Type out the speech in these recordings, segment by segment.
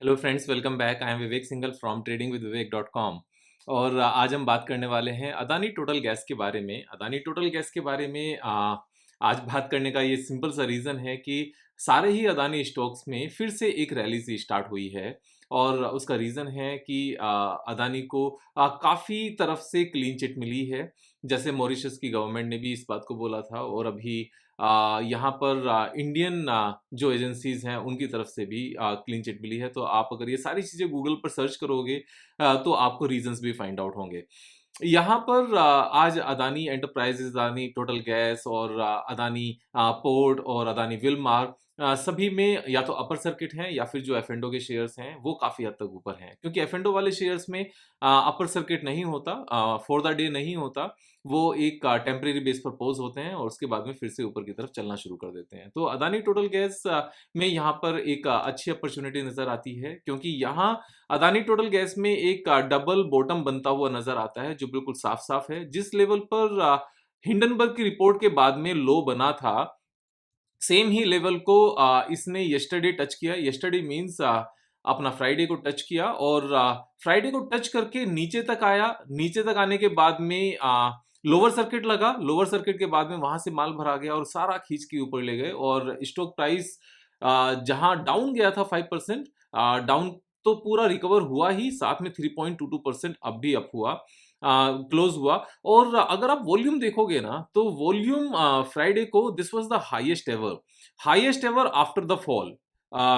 Hello friends, welcome back. I am Vivek Singhal from tradingwithvivek.com। और आज हम बात करने वाले हैं अदानी टोटल गैस के बारे में। अदानी टोटल गैस के बारे में आज बात करने का ये सिंपल सा रीज़न है कि सारे ही अदानी स्टॉक्स में फिर से एक रैली सी स्टार्ट हुई है। और उसका रीज़न है कि अदानी को काफ़ी तरफ से क्लीन चिट मिली है। जैसे मॉरिशस की गवर्नमेंट ने भी इस बात को बोला था, और अभी यहाँ पर इंडियन जो एजेंसीज़ हैं उनकी तरफ से भी क्लीन चिट मिली है। तो आप अगर ये सारी चीज़ें गूगल पर सर्च करोगे तो आपको रीज़न्स भी फाइंड आउट होंगे। यहाँ पर आज Adani enterprises, Adani total gas और अदानी पोर्ट और अदानी विलमार सभी में या तो अपर सर्किट हैं, या फिर जो एफ-एंडो के शेयर्स हैं वो काफ़ी हद तक ऊपर हैं। क्योंकि एफ-एंडो वाले शेयर्स में अपर सर्किट नहीं होता, फॉर द डे नहीं होता। वो एक टेम्परेरी बेस पर पॉज़ होते हैं और उसके बाद में फिर से ऊपर की तरफ चलना शुरू कर देते हैं। तो अदानी टोटल गैस में यहाँ पर एक अच्छी अपॉर्च्युनिटी नज़र आती है, क्योंकि यहाँ अदानी टोटल गैस में एक डबल बॉटम बनता हुआ नज़र आता है, जो बिल्कुल साफ-साफ है। जिस लेवल पर हिंडनबर्ग की रिपोर्ट के बाद में लो बना था, सेम ही लेवल को इसने यस्टरडे टच किया। यस्टरडे मीन्स अपना फ्राइडे को टच किया, और फ्राइडे को टच करके नीचे तक आया। नीचे तक आने के बाद में लोअर सर्किट लगा। लोअर सर्किट के बाद में वहां से माल भरा गया और सारा खींच के ऊपर ले गए, और स्टॉक प्राइस जहां डाउन गया था 5%, डाउन तो पूरा रिकवर हुआ ही, साथ में 3.22% अब भी अप हुआ, क्लोज हुआ। और अगर आप वॉल्यूम देखोगे ना, तो वॉल्यूम फ्राइडे को this was the highest ever after the fall.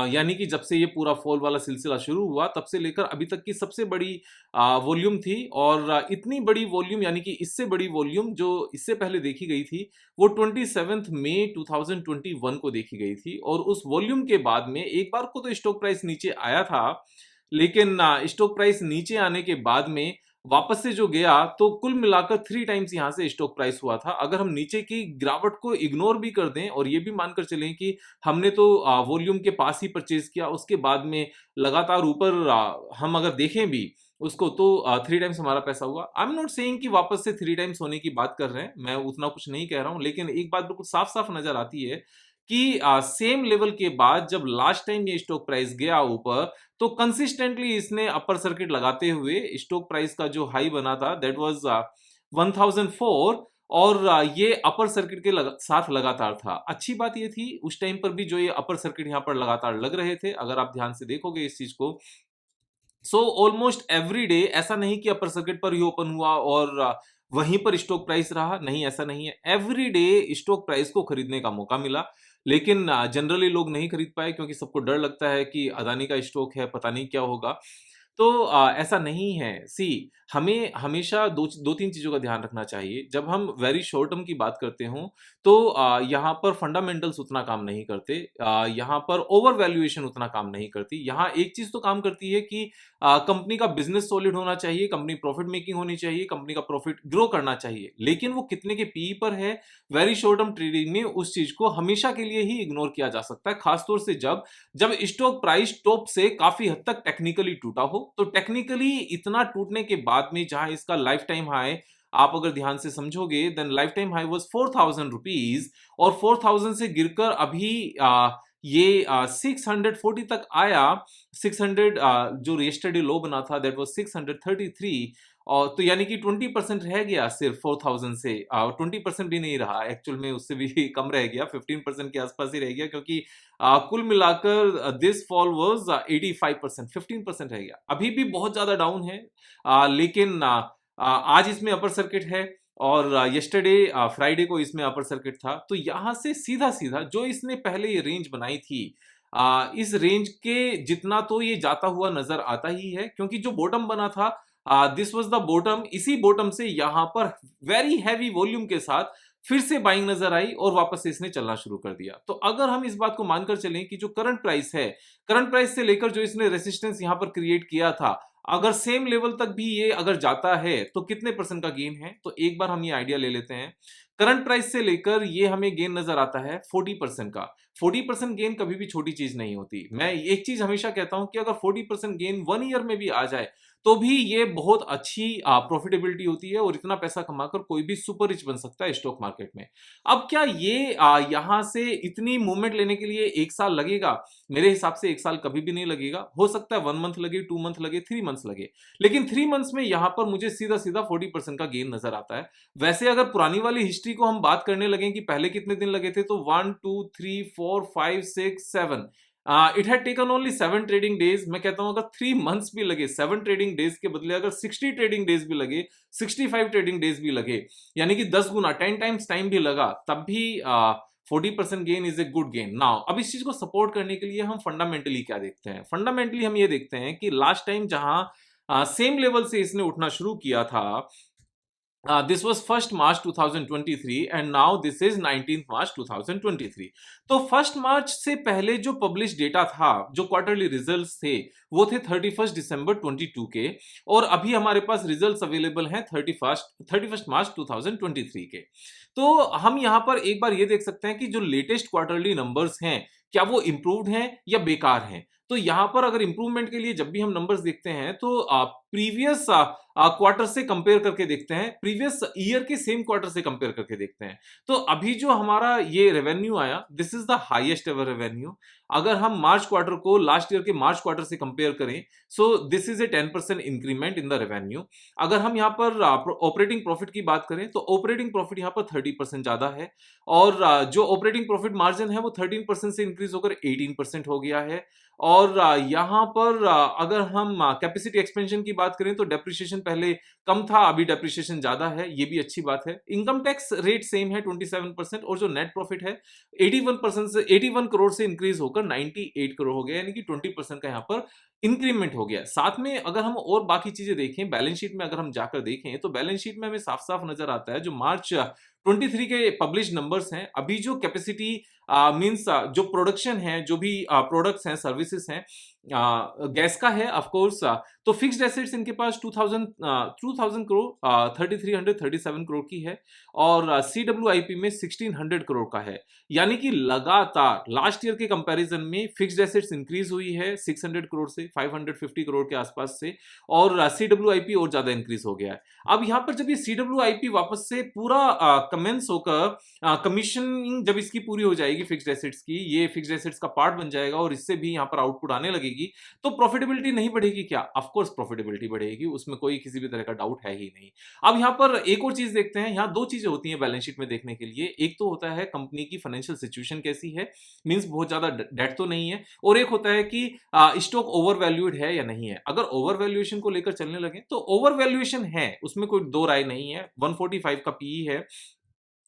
यानी कि जब से ये पूरा फॉल वाला सिलसिला शुरू हुआ, तब से लेकर अभी तक की सबसे बड़ी वॉल्यूम थी। और इतनी बड़ी वॉल्यूम, यानी कि इससे बड़ी वॉल्यूम जो इससे पहले देखी गई थी, वो 27 मई 2021 को देखी गई थी। और उस वॉल्यूम के बाद में एक बार को तो स्टॉक प्राइस नीचे आया था, लेकिन स्टॉक प्राइस नीचे आने के बाद में वापस से जो गया, तो कुल मिलाकर 3 टाइम्स यहाँ से स्टॉक प्राइस हुआ था। अगर हम नीचे की गिरावट को इग्नोर भी कर दें और ये भी मानकर चलें कि हमने तो वॉल्यूम के पास ही परचेज़ किया, उसके बाद में लगातार ऊपर हम अगर देखें भी उसको, तो 3 टाइम्स हमारा पैसा हुआ। आई एम नॉट सेइंग कि वापस से 3 टाइम्स होने की बात कर रहे हैं, मैं उतना कुछ नहीं कह रहा हूँ, लेकिन एक बात बिल्कुल साफ-साफ नज़र आती है कि सेम लेवल के बाद जब लास्ट टाइम ये स्टॉक प्राइस गया ऊपर, तो कंसिस्टेंटली इसने अपर सर्किट लगाते हुए स्टॉक प्राइस का जो हाई बना था, दैट वाज 1004, और ये अपर सर्किट के साथ लगातार था। अच्छी बात ये थी उस टाइम पर भी, जो ये अपर सर्किट यहाँ पर लगातार लग रहे थे, अगर आप ध्यान से देखोगे इस चीज को, सो ऑलमोस्ट एवरी डे ऐसा नहीं कि अपर सर्किट पर ही ओपन हुआ और वहीं पर स्टॉक प्राइस रहा। नहीं, ऐसा नहीं है। एवरी डे स्टॉक प्राइस को खरीदने का मौका मिला, लेकिन जनरली लोग नहीं खरीद पाए, क्योंकि सबको डर लगता है कि अदानी का स्टॉक है, पता नहीं क्या होगा। तो ऐसा नहीं है। सी, हमें हमेशा दो तीन चीज़ों का ध्यान रखना चाहिए। जब हम वेरी शॉर्ट टर्म की बात करते हों, तो यहाँ पर फंडामेंटल्स उतना काम नहीं करते। यहाँ पर ओवर वैल्यूएशन उतना काम नहीं करती। यहाँ एक चीज़ तो काम करती है कि कंपनी का बिज़नेस सॉलिड होना चाहिए, कंपनी प्रॉफिट मेकिंग होनी चाहिए, कंपनी का प्रॉफिट ग्रो करना चाहिए। लेकिन वो कितने के पीई पर है, वेरी शॉर्ट टर्म ट्रेडिंग में उस चीज़ को हमेशा के लिए ही इग्नोर किया जा सकता है। खास तौर से जब जब स्टॉक प्राइस टॉप से काफी हद तक टेक्निकली टूटा हो, तो टेक्निकली इतना टूटने के बाद में जहां इसका लाइफ टाइम हाई, आप अगर ध्यान से समझोगे, then life time high was 4000 rupees, और 4000 से गिरकर अभी ये 640 तक आया। 600 जो यस्टरडे लो बना था, दैट वाज 633। और तो यानी कि 20% रह गया सिर्फ 4000 से। 20% भी नहीं रहा एक्चुअल में, उससे भी कम रह गया, 15% के आसपास ही रह गया, क्योंकि कुल मिलाकर दिस फॉल वाज 85%, 15% रह गया। अभी भी बहुत ज्यादा डाउन है, लेकिन आज इसमें अपर सर्किट है, और यस्टरडे फ्राइडे को इसमें अपर सर्किट था। तो यहां से सीधा सीधा जो इसने पहले ये रेंज बनाई थी, इस रेंज के जितना तो ये जाता हुआ नजर आता ही है, क्योंकि जो बॉटम बना था, दिस वाज द बॉटम। इसी बॉटम से यहां पर वेरी हैवी वॉल्यूम के साथ फिर से बाइंग नजर आई, और वापस से इसने चलना शुरू कर दिया। तो अगर हम इस बात को मानकर चलें कि जो करंट प्राइस है, करंट प्राइस से लेकर जो इसने रेसिस्टेंस यहां पर क्रिएट किया था, अगर सेम लेवल तक भी ये अगर जाता है, तो कितने परसेंट का गेन है, तो एक बार हम ये आइडिया ले लेते हैं। करंट प्राइस से लेकर ये हमें गेन नजर आता है 40% का। 40% गेन कभी भी छोटी चीज नहीं होती। मैं एक चीज हमेशा कहता हूं कि अगर 40% गेन 1 ईयर में भी आ जाए तो भी ये बहुत अच्छी प्रॉफिटेबिलिटी होती है और इतना पैसा कमाकर कोई भी सुपर रिच बन सकता है स्टॉक मार्केट में। अब क्या ये यहां से इतनी मूवमेंट लेने के लिए 1 साल लगेगा? मेरे हिसाब से 1 साल कभी भी नहीं लगेगा। हो सकता है 1 मंथ लगे, 2 मंथ लगे, 3 मंथ्स लगे, लेकिन 3 मंथ्स में यहां पर मुझे सीधा सीधा 40% का गेन नजर आता है। वैसे अगर पुरानी वाली हिस्ट्री को हम बात करने लगे कि पहले कितने दिन लगे थे, तो 1 2 3 4 5 6 7 it had taken only 7 trading days. मैं कहता हूं अगर 3 मंथ्स भी लगे 7 ट्रेडिंग डेज के बदले, अगर 60 ट्रेडिंग डेज भी लगे, 65 ट्रेडिंग डेज भी लगे, यानी कि 10 गुना 10 टाइम्स टाइम भी लगा, तब भी 40% gain is a good gain. Now अब इस चीज को सपोर्ट करने के लिए हम फंडामेंटली क्या देखते हैं? फंडामेंटली हम ये देखते हैं कि लास्ट टाइम जहां सेम लेवल से इसने उठना शुरू किया था, this was 1st March 2023 and now this is 19th March 2023। तो 1st March से पहले जो पब्लिश डेटा था, जो क्वार्टरली रिजल्ट्स थे, वो थे 31st December 22 के, और अभी हमारे पास रिजल्ट्स अवेलेबल हैं 31st March 2023 के। तो हम यहाँ पर एक बार ये देख सकते हैं कि जो लेटेस्ट क्वार्टरली नंबर्स हैं, क्या वो इंप्रूव्ड हैं या बेकार हैं। तो यहाँ पर अगर इंप्रूवमेंट के लिए जब भी हम नंबर्स देखते हैं तो प्रीवियस क्वार्टर से कंपेयर करके देखते हैं, प्रीवियस ईयर के सेम क्वार्टर से कंपेयर करके देखते हैं। तो अभी जो हमारा ये रेवेन्यू आया, this is the highest ever revenue. अगर हम मार्च क्वार्टर को लास्ट ईयर के मार्च क्वार्टर से कंपेयर करें, so this is a 10% increment in the revenue. अगर हम यहाँ पर ऑपरेटिंग प्रॉफिट की बात करें तो ऑपरेटिंग प्रॉफिट यहाँ पर 30% ज्यादा है, और जो ऑपरेटिंग प्रॉफिट मार्जिन है वो 13% से इंक्रीज होकर 18% हो गया है। और यहाँ पर अगर हम कैपेसिटी एक्सपेंशन की बात करें तो डेप्रिसिएशन पहले कम था, अभी डेप्रिसिएशन ज्यादा है, ये भी अच्छी बात है। इनकम टैक्स रेट सेम है 27%, और जो नेट प्रॉफिट है 81% से 81 करोड़ से इंक्रीज होकर 98 करोड़ हो गया, यानी कि 20% का यहाँ पर इंक्रीमेंट हो गया। साथ में अगर हम और बाकी चीजें देखें, बैलेंस शीट में अगर हम जाकर देखें तो बैलेंस शीट में हमें साफ साफ नजर आता है जो मार्च 23 के पब्लिश नंबर्स हैं, अभी जो कैपेसिटी मींस जो प्रोडक्शन है, जो भी प्रोडक्ट्स हैं, सर्विसेज हैं, गैस का है ऑफ कोर्स, तो फिक्स्ड एसेट्स इनके पास 2000 करोड़ 3337 करोड़ की है, और सीडब्ल्यूआईपी में 1600 करोड़ का है। यानी कि लगातार लास्ट ईयर के कंपैरिजन में फिक्स्ड एसेट्स इंक्रीज हुई है 600 करोड़ से 550 करोड़ के आसपास से, और सीडब्ल्यूआईपी और ज्यादा इंक्रीज हो गया है। अब यहाँ पर जब ये सीडब्ल्यूआईपी वापस से पूरा कमेंस होकर कमीशनिंग जब इसकी पूरी हो जाएगी फिक्स्ड एसेट्स की, ये फिक्स्ड एसेट्स का पार्ट बन जाएगा और इससे भी यहाँ पर आउटपुट आने लगेगी, तो प्रॉफिटेबिलिटी नहीं बढ़ेगी क्या? ऑफ कोर्स प्रॉफिटेबिलिटी बढ़ेगी, उसमें कोई किसी भी तरह का डाउट है ही नहीं। अब यहाँ पर एक और चीज देखते हैं, यहाँ दो चीजें होती हैं बैलेंस शीट में देखने के लिए। एक तो होता है कंपनी की फाइनेंशियल सिचुएशन कैसी है, मींस बहुत ज्यादा डेट तो नहीं है, और एक होता है कि स्टॉक ओवर वैल्यूड है या नहीं है। अगर ओवर वैल्यूएशन को लेकर चलने लगे तो ओवर वैल्यूएशन है, उसमें कोई दो राय नहीं है, 145 का पीई है।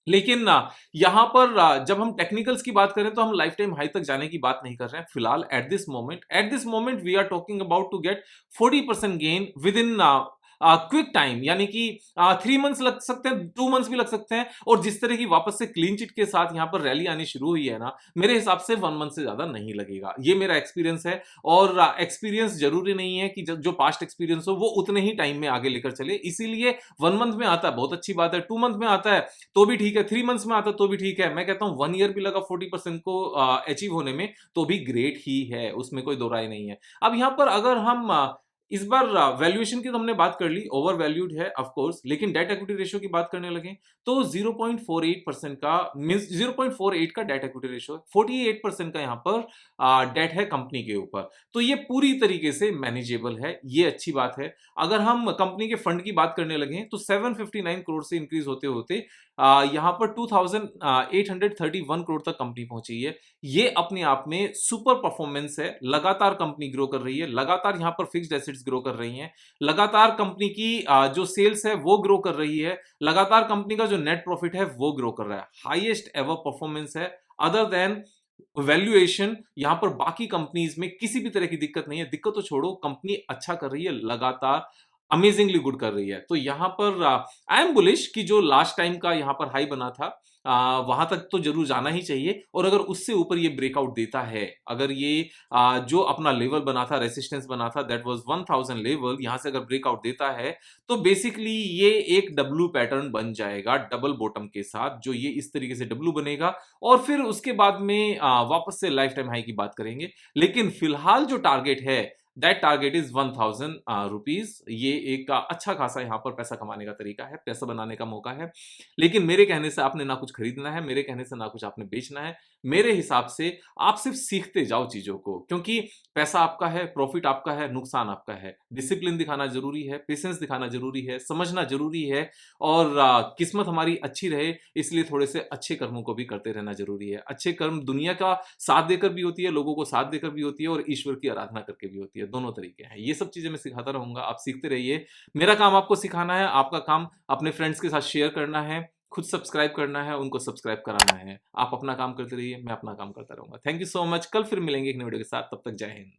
लेकिन यहां पर जब हम टेक्निकल्स की बात करें तो हम लाइफ टाइम हाई तक जाने की बात नहीं कर रहे हैं फिलहाल। At this moment we are talking about to get 40% gain within quick time, यानी कि 3 मंथ्स लग सकते हैं, 2 मंथ्स भी लग सकते हैं, और जिस तरह की वापस से क्लीन चिट के साथ यहां पर रैली आनी शुरू हुई है ना, मेरे हिसाब से 1 मंथ से ज्यादा नहीं लगेगा। ये मेरा एक्सपीरियंस है, और एक्सपीरियंस जरूरी नहीं है कि जो पास्ट एक्सपीरियंस हो वो उतने ही टाइम में आगे लेकर चले, इसीलिए 1 मंथ में आता है बहुत अच्छी बात है, 2 मंथ में आता है तो भी ठीक है, 3 मंथ्स में आता है तो भी ठीक है। मैं कहता हूं 1 ईयर भी लगा 40% को अचीव होने में तो भी ग्रेट ही है, उसमें कोई दो राय नहीं है। अब यहां पर अगर हम इस बार वैल्यूएशन की तो हमने बात कर ली, ओवर वैल्यूड है ऑफ कोर्स, लेकिन डेट इक्विटी रेशियो की बात करने लगे तो 0.48% का मींस 0.48 का डेट इक्विटी रेशियो है, 48% का यहां पर डेट है कंपनी के ऊपर, तो ये पूरी तरीके से मैनेजेबल है, ये अच्छी बात है। अगर हम कंपनी के फंड की बात करने लगे तो 759 करोड़ से इंक्रीज होते होते यहां पर 2831 करोड़ तक कंपनी पहुंची है। ये अपने आप में सुपर परफॉर्मेंस है, लगातार कंपनी ग्रो कर रही है, लगातार यहां पर फिक्स्ड एसेट्स ग्रो कर रही हैं, लगातार कंपनी की जो सेल्स है वो ग्रो कर रही है, लगातार कंपनी का जो नेट प्रॉफिट है वो ग्रो कर रहा है, हाईएस्ट एवर परफॉर्मेंस है। अदर देन वैल्यूएशन यहां पर बाकी कंपनीज में किसी भी तरह की दिक्कत नहीं है, दिक्कत तो छोड़ो, कंपनी अच्छा कर रही है, लगातार अमेजिंगली गुड कर रही है। तो यहां पर आई एम बुलिश कि जो लास्ट टाइम का यहां पर हाई बना था वहां तक तो जरूर जाना ही चाहिए। और अगर उससे ऊपर ये ब्रेकआउट देता है, अगर ये जो अपना लेवल बना था, रेसिस्टेंस बना था, दैट वाज 1000 लेवल, यहां से अगर ब्रेकआउट देता है तो बेसिकली ये एक डब्ल्यू पैटर्न बन जाएगा डबल बॉटम के साथ, जो ये इस तरीके से डब्ल्यू बनेगा और फिर उसके बाद में वापस से लाइफ टाइम हाई की बात करेंगे। लेकिन फिलहाल जो टारगेट है, दैट टारगेट इज 1000 रुपीज। ये एक अच्छा खासा यहाँ पर पैसा कमाने का तरीका है, पैसा बनाने का मौका है। लेकिन मेरे कहने से आपने ना कुछ खरीदना है, मेरे कहने से ना कुछ आपने बेचना है। मेरे हिसाब से आप सिर्फ सीखते जाओ चीजों को, क्योंकि पैसा आपका है, प्रॉफिट आपका है, नुकसान आपका है। डिसिप्लिन दिखाना जरूरी है, पेशेंस दिखाना जरूरी है, समझना जरूरी है और किस्मत हमारी अच्छी रहे इसलिए थोड़े से अच्छे कर्मों को भी करते रहना जरूरी है। अच्छे कर्म दुनिया का साथ देकर भी होती है, लोगों को साथ देकर भी होती है और ईश्वर की आराधना करके भी होती है। दोनों तरीके हैं। ये सब चीजें मैं सिखाता रहूंगा, आप सीखते रहिए। मेरा काम आपको सिखाना है, आपका काम अपने फ्रेंड्स के साथ शेयर करना है, खुद सब्सक्राइब करना है, उनको सब्सक्राइब कराना है। आप अपना काम करते रहिए, मैं अपना काम करता रहूंगा। Thank you so much. कल फिर मिलेंगे एक नई वीडियो के साथ, तब तक जय हिंद।